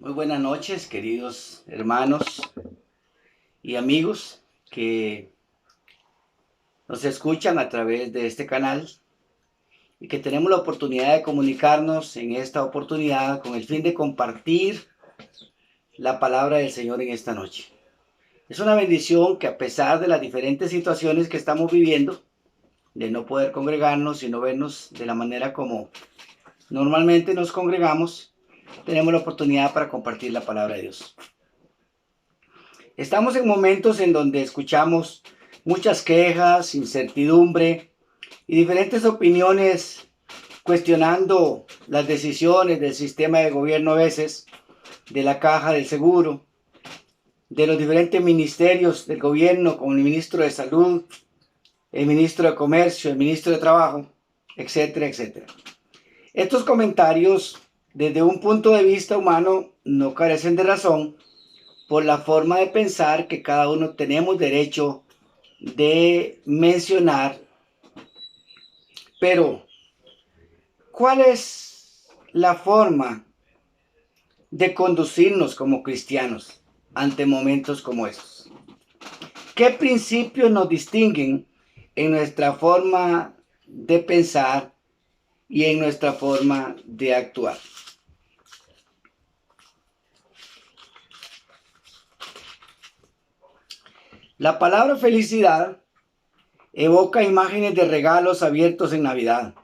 Muy buenas noches, queridos hermanos y amigos que nos escuchan a través de este canal y que tenemos la oportunidad de comunicarnos en esta oportunidad con el fin de compartir la palabra del Señor en esta noche. Es una bendición que a pesar de las diferentes situaciones que estamos viviendo, de no poder congregarnos y no vernos de la manera como normalmente nos congregamos, tenemos la oportunidad para compartir la palabra de Dios. Estamos en momentos en donde escuchamos muchas quejas, incertidumbre y diferentes opiniones cuestionando las decisiones del sistema de gobierno a veces, de la caja del seguro, de los diferentes ministerios del gobierno como el ministro de Salud, el ministro de Comercio, el ministro de Trabajo, etcétera, etcétera. Estos comentarios desde un punto de vista humano no carecen de razón por la forma de pensar que cada uno tenemos derecho de mencionar, pero ¿cuál es la forma de conducirnos como cristianos ante momentos como estos? ¿Qué principios nos distinguen en nuestra forma de pensar y en nuestra forma de actuar? La palabra felicidad evoca imágenes de regalos abiertos en Navidad,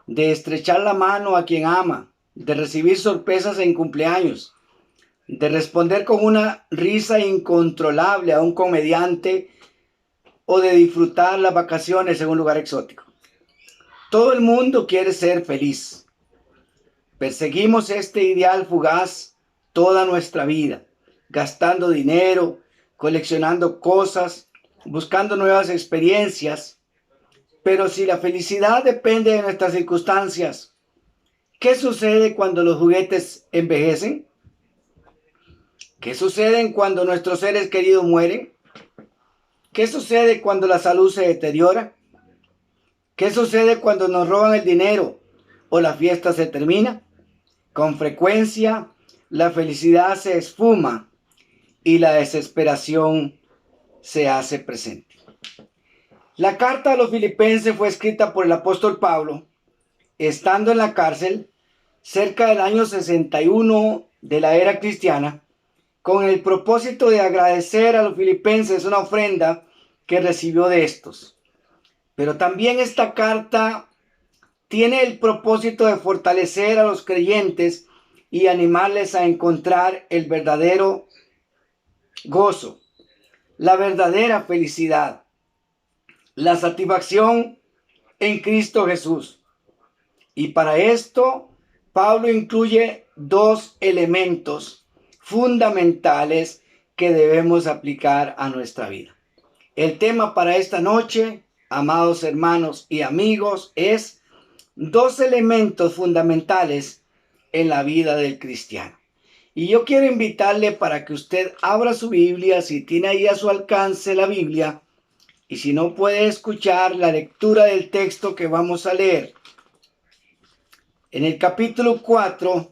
de estrechar la mano a quien ama, de recibir sorpresas en cumpleaños, de responder con una risa incontrolable a un comediante o de disfrutar las vacaciones en un lugar exótico. Todo el mundo quiere ser feliz. Perseguimos este ideal fugaz toda nuestra vida, gastando dinero, coleccionando cosas, buscando nuevas experiencias. Pero si la felicidad depende de nuestras circunstancias, ¿qué sucede cuando los juguetes envejecen? ¿Qué sucede cuando nuestros seres queridos mueren? ¿Qué sucede cuando la salud se deteriora? ¿Qué sucede cuando nos roban el dinero o la fiesta se termina? Con frecuencia, la felicidad se esfuma y la desesperación se hace presente. La carta a los filipenses fue escrita por el apóstol Pablo, estando en la cárcel cerca del año 61 de la era cristiana, con el propósito de agradecer a los filipenses una ofrenda que recibió de estos. Pero también esta carta tiene el propósito de fortalecer a los creyentes y animarles a encontrar el verdadero gozo, la verdadera felicidad, la satisfacción en Cristo Jesús. Y para esto, Pablo incluye dos elementos fundamentales que debemos aplicar a nuestra vida. El tema para esta noche, amados hermanos y amigos, es dos elementos fundamentales en la vida del cristiano. Y yo quiero invitarle para que usted abra su Biblia, si tiene ahí a su alcance la Biblia, y si no puede escuchar la lectura del texto que vamos a leer. En el capítulo 4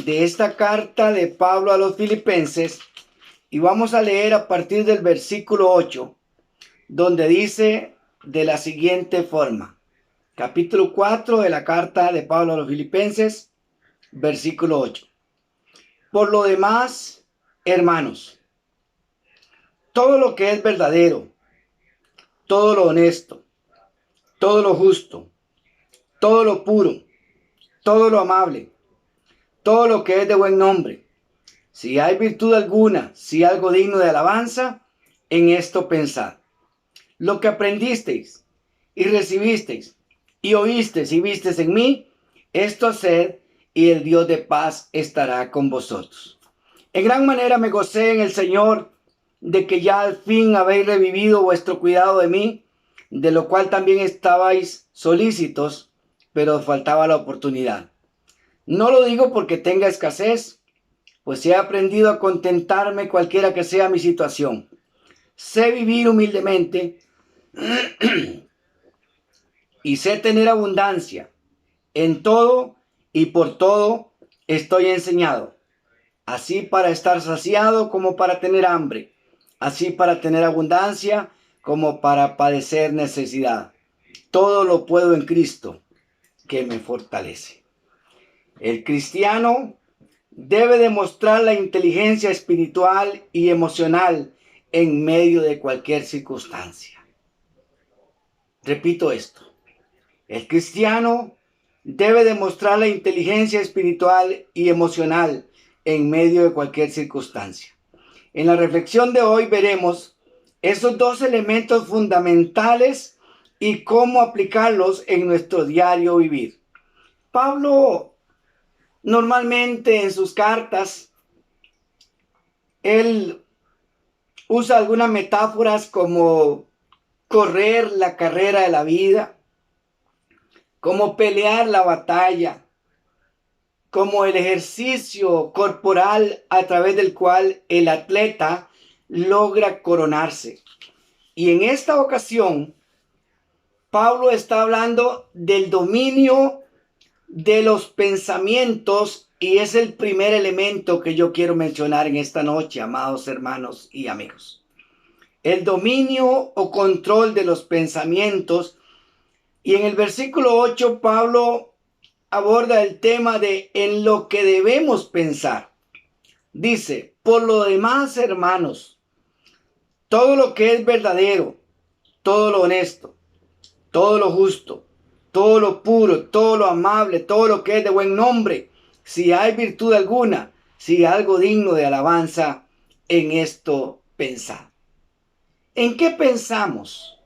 de esta carta de Pablo a los filipenses, y vamos a leer a partir del versículo 8, donde dice de la siguiente forma. Capítulo 4 de la carta de Pablo a los filipenses, versículo 8. Por lo demás, hermanos, todo lo que es verdadero, todo lo honesto, todo lo justo, todo lo puro, todo lo amable, todo lo que es de buen nombre, si hay virtud alguna, si algo digno de alabanza, en esto pensad. Lo que aprendisteis y recibisteis y oísteis y visteis en mí, esto haced, y el Dios de paz estará con vosotros. En gran manera me gocé en el Señor de que ya al fin habéis revivido vuestro cuidado de mí, de lo cual también estabais solícitos, pero os faltaba la oportunidad. No lo digo porque tenga escasez, pues he aprendido a contentarme cualquiera que sea mi situación. Sé vivir humildemente y sé tener abundancia. En todo y por todo estoy enseñado, así para estar saciado como para tener hambre, así para tener abundancia como para padecer necesidad. Todo lo puedo en Cristo que me fortalece. El cristiano debe demostrar la inteligencia espiritual y emocional en medio de cualquier circunstancia. Repito esto. El cristiano debe demostrar la inteligencia espiritual y emocional en medio de cualquier circunstancia. En la reflexión de hoy veremos esos dos elementos fundamentales y cómo aplicarlos en nuestro diario vivir. Pablo normalmente en sus cartas, él usa algunas metáforas como correr la carrera de la vida, como pelear la batalla, como el ejercicio corporal a través del cual el atleta logra coronarse. Y en esta ocasión, Pablo está hablando del dominio de los pensamientos y es el primer elemento que yo quiero mencionar en esta noche, amados hermanos y amigos. El dominio o control de los pensamientos. Y en el versículo 8, Pablo aborda el tema de en lo que debemos pensar. Dice, por lo demás, hermanos, todo lo que es verdadero, todo lo honesto, todo lo justo, todo lo puro, todo lo amable, todo lo que es de buen nombre, si hay virtud alguna, si hay algo digno de alabanza, en esto pensad. ¿En qué pensamos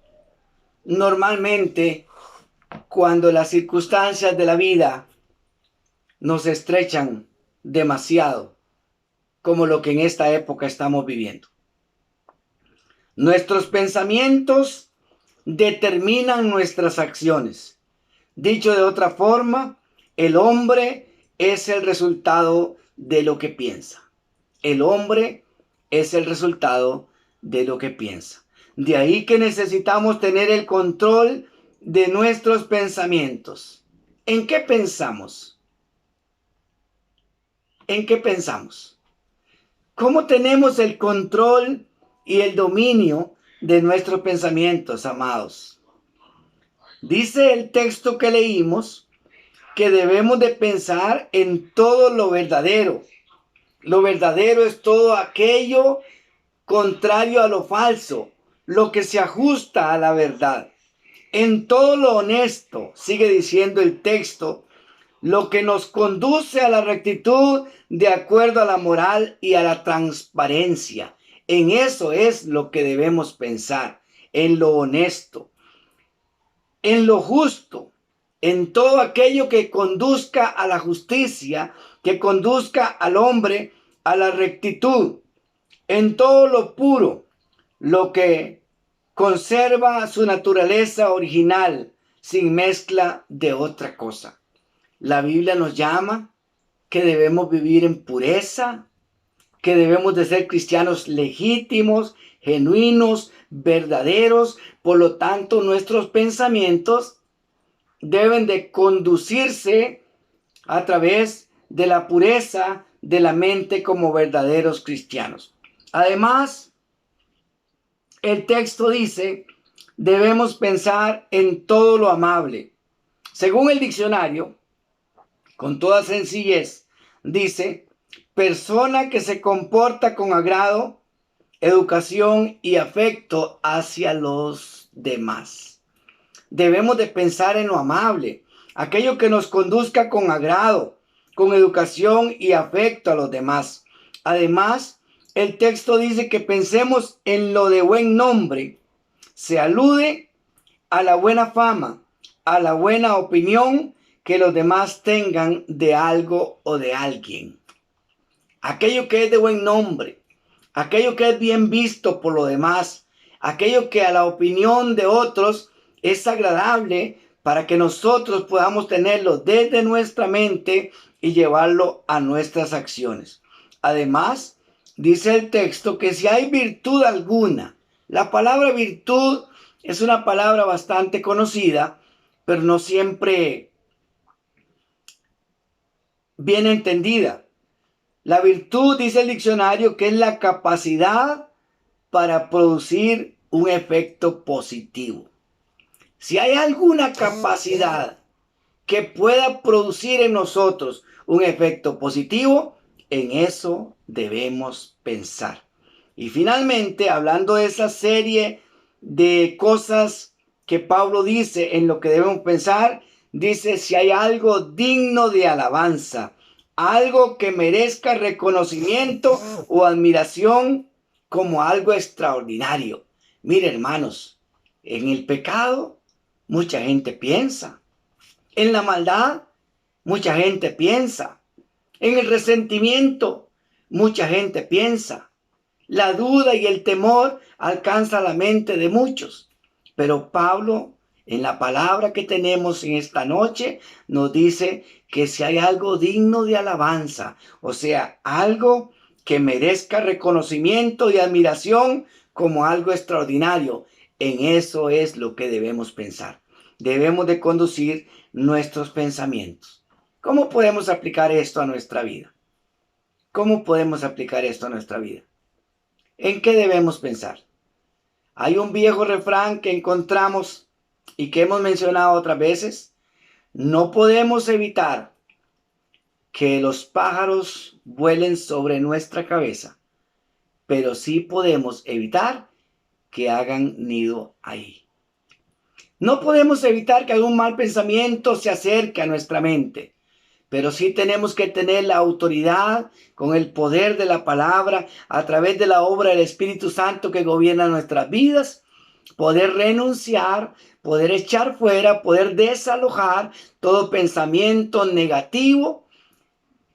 normalmente cuando las circunstancias de la vida nos estrechan demasiado, como lo que en esta época estamos viviendo? Nuestros pensamientos determinan nuestras acciones. Dicho de otra forma, el hombre es el resultado de lo que piensa. El hombre es el resultado de lo que piensa. De ahí que necesitamos tener el control de nuestros pensamientos. ¿En qué pensamos? ¿En qué pensamos? ¿Cómo tenemos el control y el dominio de nuestros pensamientos, amados? Dice el texto que leímos que debemos de pensar en todo lo verdadero. Lo verdadero es todo aquello contrario a lo falso, lo que se ajusta a la verdad. En todo lo honesto, sigue diciendo el texto, lo que nos conduce a la rectitud de acuerdo a la moral y a la transparencia. En eso es lo que debemos pensar, en lo honesto, en lo justo, en todo aquello que conduzca a la justicia, que conduzca al hombre a la rectitud, en todo lo puro, lo que conserva su naturaleza original sin mezcla de otra cosa. La Biblia nos llama que debemos vivir en pureza, que debemos de ser cristianos legítimos, genuinos, verdaderos. Por lo tanto, nuestros pensamientos deben de conducirse a través de la pureza de la mente como verdaderos cristianos. Además, el texto dice, debemos pensar en todo lo amable. Según el diccionario, con toda sencillez, dice, persona que se comporta con agrado, educación y afecto hacia los demás. Debemos de pensar en lo amable, aquello que nos conduzca con agrado, con educación y afecto a los demás. Además, el texto dice que pensemos en lo de buen nombre. Se alude a la buena fama, a la buena opinión que los demás tengan de algo o de alguien. Aquello que es de buen nombre, aquello que es bien visto por los demás, aquello que a la opinión de otros es agradable para que nosotros podamos tenerlo desde nuestra mente y llevarlo a nuestras acciones. Además, dice el texto que si hay virtud alguna, la palabra virtud es una palabra bastante conocida, pero no siempre bien entendida. La virtud, dice el diccionario, que es la capacidad para producir un efecto positivo. Si hay alguna capacidad que pueda producir en nosotros un efecto positivo, en eso debemos pensar. Y finalmente, hablando de esa serie de cosas que Pablo dice en lo que debemos pensar, dice: si hay algo digno de alabanza, algo que merezca reconocimiento o admiración como algo extraordinario. Mire, hermanos, en el pecado mucha gente piensa. En la maldad, mucha gente piensa. En el resentimiento, mucha gente piensa. La duda y el temor alcanza la mente de muchos. Pero Pablo, en la palabra que tenemos en esta noche, nos dice que si hay algo digno de alabanza, o sea, algo que merezca reconocimiento y admiración como algo extraordinario, en eso es lo que debemos pensar. Debemos de conducir nuestros pensamientos. ¿Cómo podemos aplicar esto a nuestra vida? ¿Cómo podemos aplicar esto a nuestra vida? ¿En qué debemos pensar? Hay un viejo refrán que encontramos y que hemos mencionado otras veces. No podemos evitar que los pájaros vuelen sobre nuestra cabeza, pero sí podemos evitar que hagan nido ahí. No podemos evitar que algún mal pensamiento se acerque a nuestra mente, pero sí tenemos que tener la autoridad con el poder de la palabra a través de la obra del Espíritu Santo que gobierna nuestras vidas, poder renunciar, poder echar fuera, poder desalojar todo pensamiento negativo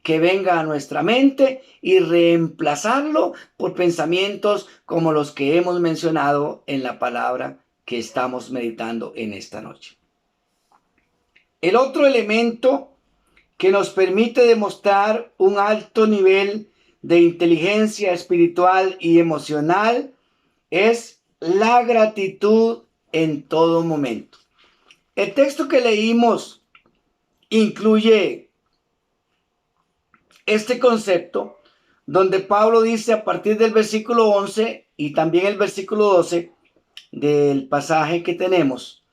que venga a nuestra mente y reemplazarlo por pensamientos como los que hemos mencionado en la palabra que estamos meditando en esta noche. El otro elemento que nos permite demostrar un alto nivel de inteligencia espiritual y emocional es la gratitud en todo momento. El texto que leímos incluye este concepto donde Pablo dice a partir del versículo 11 y también el versículo 12 del pasaje que tenemos,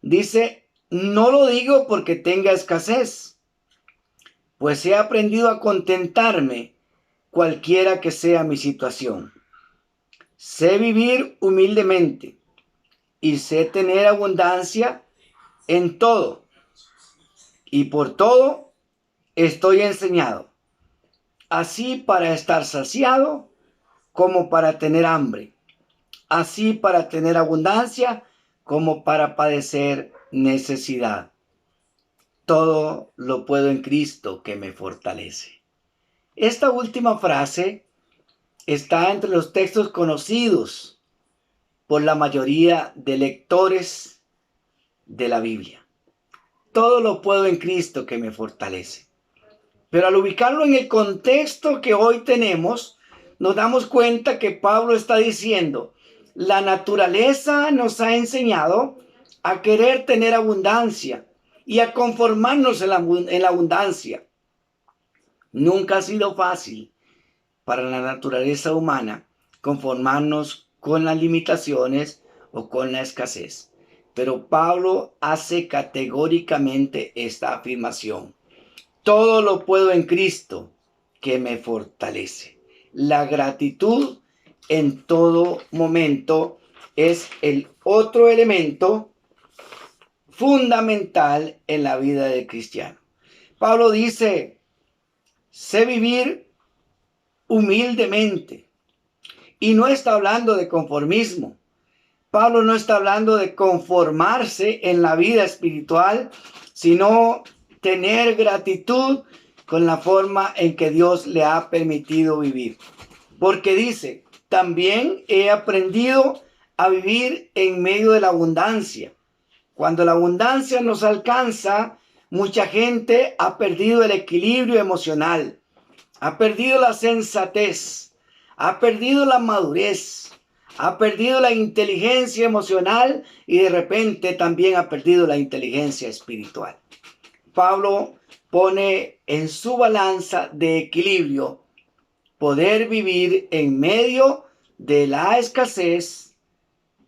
dice: no lo digo porque tenga escasez, pues he aprendido a contentarme cualquiera que sea mi situación. Sé vivir humildemente y sé tener abundancia en todo. Y por todo estoy enseñado, así para estar saciado como para tener hambre, así para tener abundancia como para padecer necesidad. Todo lo puedo en Cristo que me fortalece. Esta última frase está entre los textos conocidos por la mayoría de lectores de la Biblia. Todo lo puedo en Cristo que me fortalece. Pero al ubicarlo en el contexto que hoy tenemos, nos damos cuenta que Pablo está diciendo: la naturaleza nos ha enseñado a querer tener abundancia y a conformarnos en la abundancia. Nunca ha sido fácil para la naturaleza humana conformarnos con las limitaciones o con la escasez. Pero Pablo hace categóricamente esta afirmación: todo lo puedo en Cristo que me fortalece. La gratitud en todo momento es el otro elemento fundamental en la vida del cristiano. Pablo dice: sé vivir humildemente. Y no está hablando de conformismo. Pablo no está hablando de conformarse en la vida espiritual, sino tener gratitud con la forma en que Dios le ha permitido vivir. Porque dice: también he aprendido a vivir en medio de la abundancia. Cuando la abundancia nos alcanza, mucha gente ha perdido el equilibrio emocional, ha perdido la sensatez, ha perdido la madurez, ha perdido la inteligencia emocional y de repente también ha perdido la inteligencia espiritual. Pablo pone en su balanza de equilibrio poder vivir en medio de la escasez,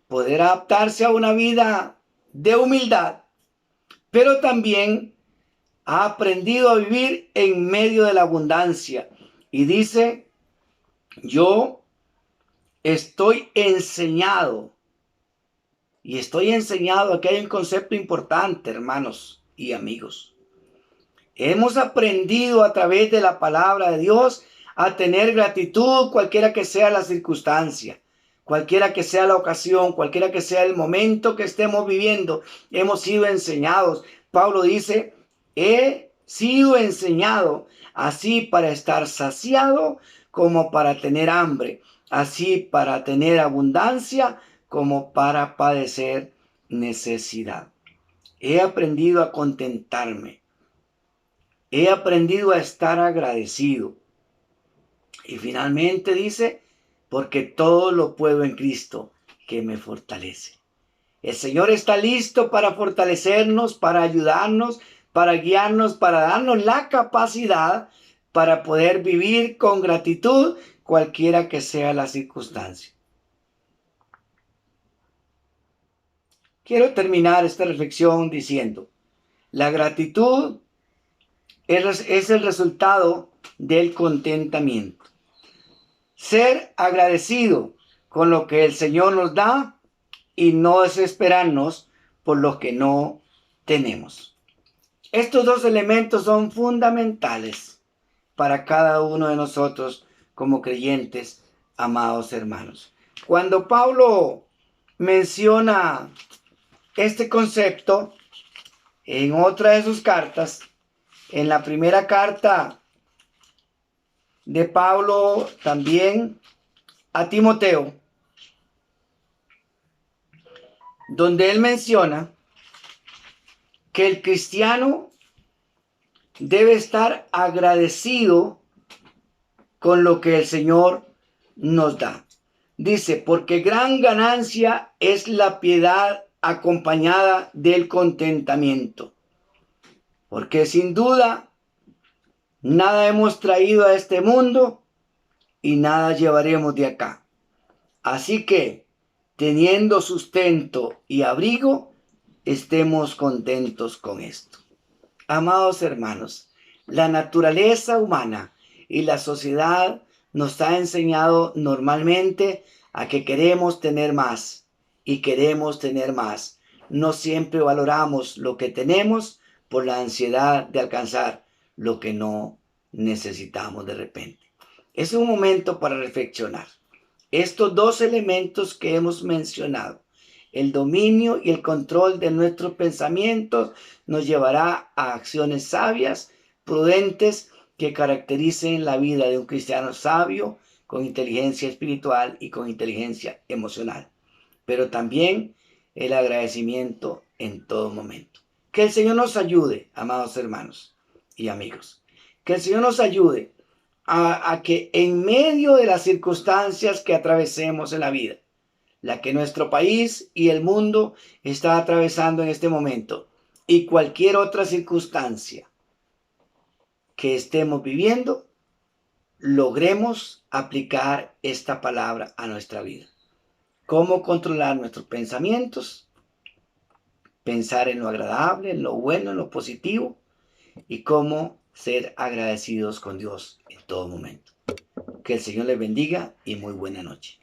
poder adaptarse a una vida de humildad, pero también ha aprendido a vivir en medio de la abundancia. Y dice, yo estoy enseñado. Y estoy enseñado, aquí hay un concepto importante, hermanos y amigos. Hemos aprendido a través de la palabra de Dios a tener gratitud cualquiera que sea la circunstancia, cualquiera que sea la ocasión, cualquiera que sea el momento que estemos viviendo. Hemos sido enseñados. Pablo dice, he sido enseñado así para estar saciado como para tener hambre, así para tener abundancia como para padecer necesidad. He aprendido a contentarme. He aprendido a estar agradecido. Y finalmente dice, porque todo lo puedo en Cristo que me fortalece. El Señor está listo para fortalecernos, para ayudarnos, para guiarnos, para darnos la capacidad para poder vivir con gratitud cualquiera que sea la circunstancia. Quiero terminar esta reflexión diciendo, la gratitud es el resultado del contentamiento. Ser agradecido con lo que el Señor nos da y no desesperarnos por lo que no tenemos. Estos dos elementos son fundamentales para cada uno de nosotros como creyentes, amados hermanos. Cuando Pablo menciona este concepto en otra de sus cartas, en la primera carta de Pablo también a Timoteo, donde él menciona que el cristiano debe estar agradecido con lo que el Señor nos da. Dice, porque gran ganancia es la piedad acompañada del contentamiento. Porque sin duda, nada hemos traído a este mundo y nada llevaremos de acá. Así que, teniendo sustento y abrigo, estemos contentos con esto. Amados hermanos, la naturaleza humana y la sociedad nos ha enseñado normalmente a que queremos tener más y queremos tener más. No siempre valoramos lo que tenemos por la ansiedad de alcanzar lo que no necesitamos de repente. Es un momento para reflexionar. Estos dos elementos que hemos mencionado, el dominio y el control de nuestros pensamientos, nos llevará a acciones sabias, prudentes, que caractericen la vida de un cristiano sabio, con inteligencia espiritual y con inteligencia emocional. Pero también el agradecimiento en todo momento. Que el Señor nos ayude, amados hermanos y amigos. Que el Señor nos ayude a que en medio de las circunstancias que atravesemos en la vida, la que nuestro país y el mundo está atravesando en este momento, y cualquier otra circunstancia que estemos viviendo, logremos aplicar esta palabra a nuestra vida. Cómo controlar nuestros pensamientos, pensar en lo agradable, en lo bueno, en lo positivo, y cómo ser agradecidos con Dios en todo momento. Que el Señor les bendiga y muy buena noche.